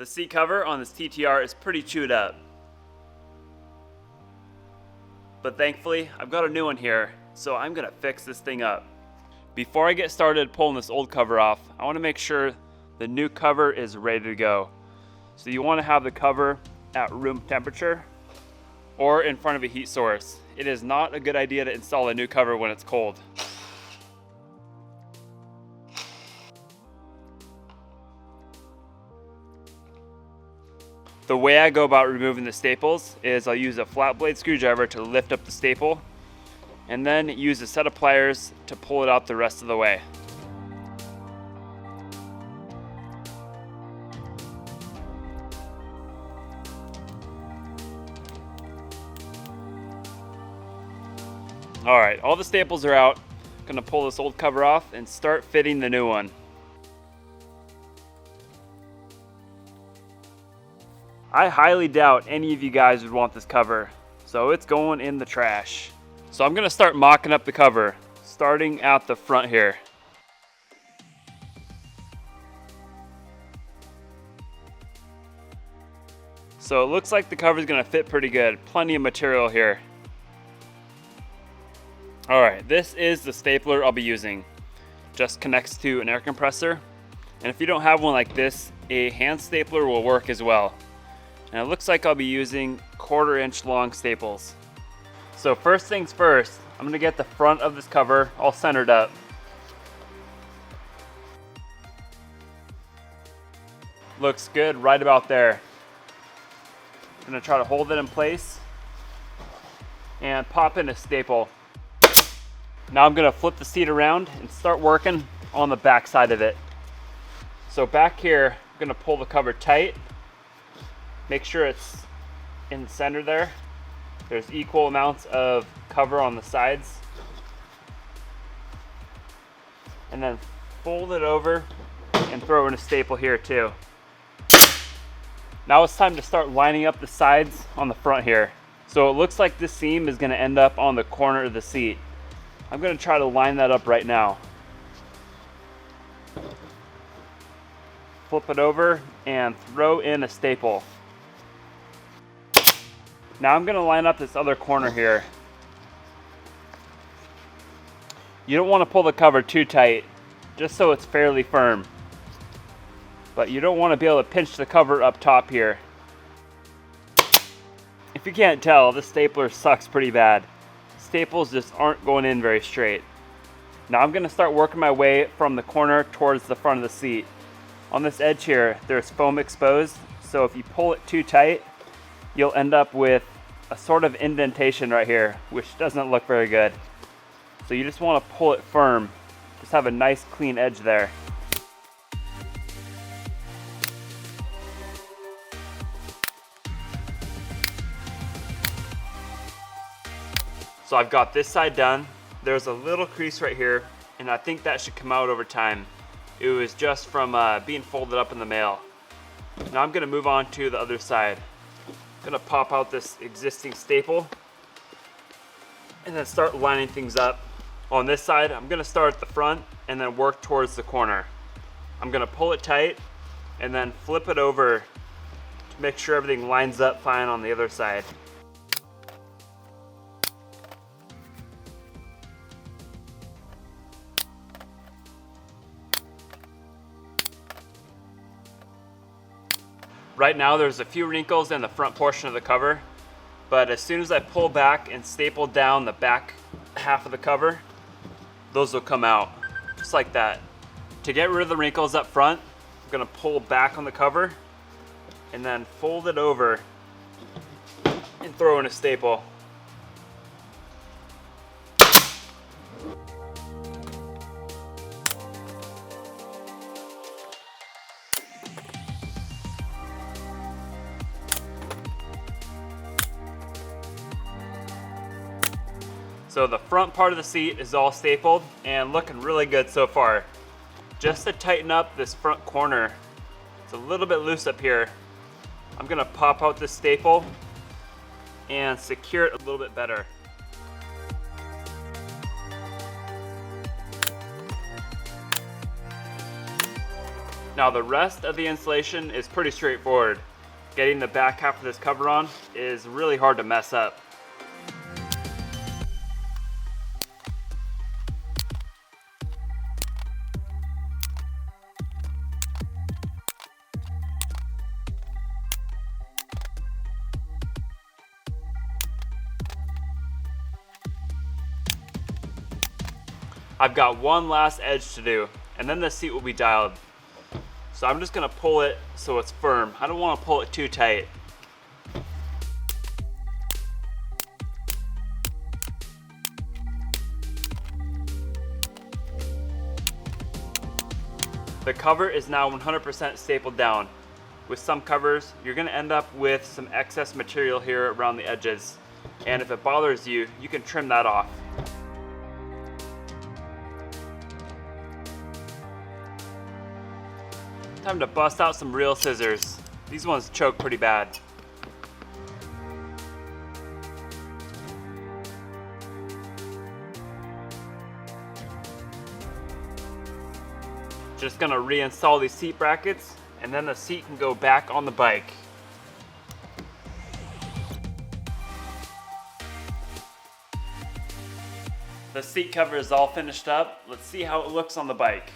The seat cover on this TTR is pretty chewed up. But thankfully, I've got a new one here, so I'm gonna fix this thing up. Before I get started pulling this old cover off, I wanna make sure the new cover is ready to go. So you wanna have the cover at room temperature or in front of a heat source. It is not a good idea to install a new cover when it's cold. The way I go about removing the staples is I'll use a flat blade screwdriver to lift up the staple and then use a set of pliers to pull it out the rest of the way. Alright, all the staples are out. I'm gonna pull this old cover off and start fitting the new one. I highly doubt any of you guys would want this cover, so it's going in the trash. So I'm gonna start mocking up the cover, starting at the front here. So it looks like the cover is gonna fit pretty good. Plenty of material here. Alright, this is the stapler I'll be using. Just connects to an air compressor. And if you don't have one like this, a hand stapler will work as well. And it looks like I'll be using 1/4 inch long staples. So first things first, I'm gonna get the front of this cover all centered up. Looks good right about there. I'm gonna try to hold it in place and pop in a staple. Now I'm gonna flip the seat around and start working on the back side of it. So back here, I'm gonna pull the cover tight. Make sure it's in the center there. There's equal amounts of cover on the sides. And then fold it over and throw in a staple here too. Now it's time to start lining up the sides on the front here. So it looks like this seam is gonna end up on the corner of the seat. I'm gonna try to line that up right now. Flip it over and throw in a staple. Now I'm gonna line up this other corner here. You don't wanna pull the cover too tight, just so it's fairly firm. But you don't wanna be able to pinch the cover up top here. If you can't tell, this stapler sucks pretty bad. Staples just aren't going in very straight. Now I'm gonna start working my way from the corner towards the front of the seat. On this edge here, there's foam exposed, so if you pull it too tight, you'll end up with a sort of indentation right here, which doesn't look very good. So you just want to pull it firm. Just have a nice clean edge there. So I've got this side done. There's a little crease right here, and I think that should come out over time. It was just from being folded up in the mail. Now I'm gonna move on to the other side. I'm gonna pop out this existing staple and then start lining things up. On this side, I'm gonna start at the front and then work towards the corner. I'm gonna pull it tight and then flip it over to make sure everything lines up fine on the other side. Right now there's a few wrinkles in the front portion of the cover, but as soon as I pull back and staple down the back half of the cover, those will come out, just like that. To get rid of the wrinkles up front, I'm gonna pull back on the cover and then fold it over and throw in a staple. So the front part of the seat is all stapled and looking really good so far. Just to tighten up this front corner, it's a little bit loose up here. I'm gonna pop out this staple and secure it a little bit better. Now the rest of the installation is pretty straightforward. Getting the back half of this cover on is really hard to mess up. I've got one last edge to do, and then the seat will be dialed. So I'm just gonna pull it so it's firm. I don't wanna pull it too tight. The cover is now 100% stapled down. With some covers, you're gonna end up with some excess material here around the edges. And if it bothers you, you can trim that off. Time to bust out some real scissors. These ones choke pretty bad. Just gonna reinstall these seat brackets, and then the seat can go back on the bike. The seat cover is all finished up. Let's see how it looks on the bike.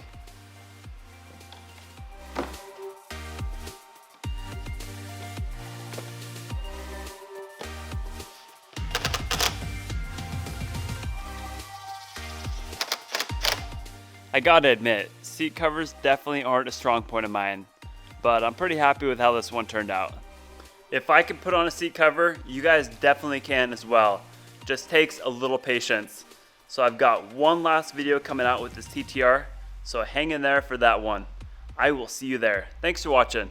I gotta admit, seat covers definitely aren't a strong point of mine, but I'm pretty happy with how this one turned out. If I can put on a seat cover, you guys definitely can as well. Just takes a little patience. So I've got one last video coming out with this TTR, so hang in there for that one. I will see you there. Thanks for watching.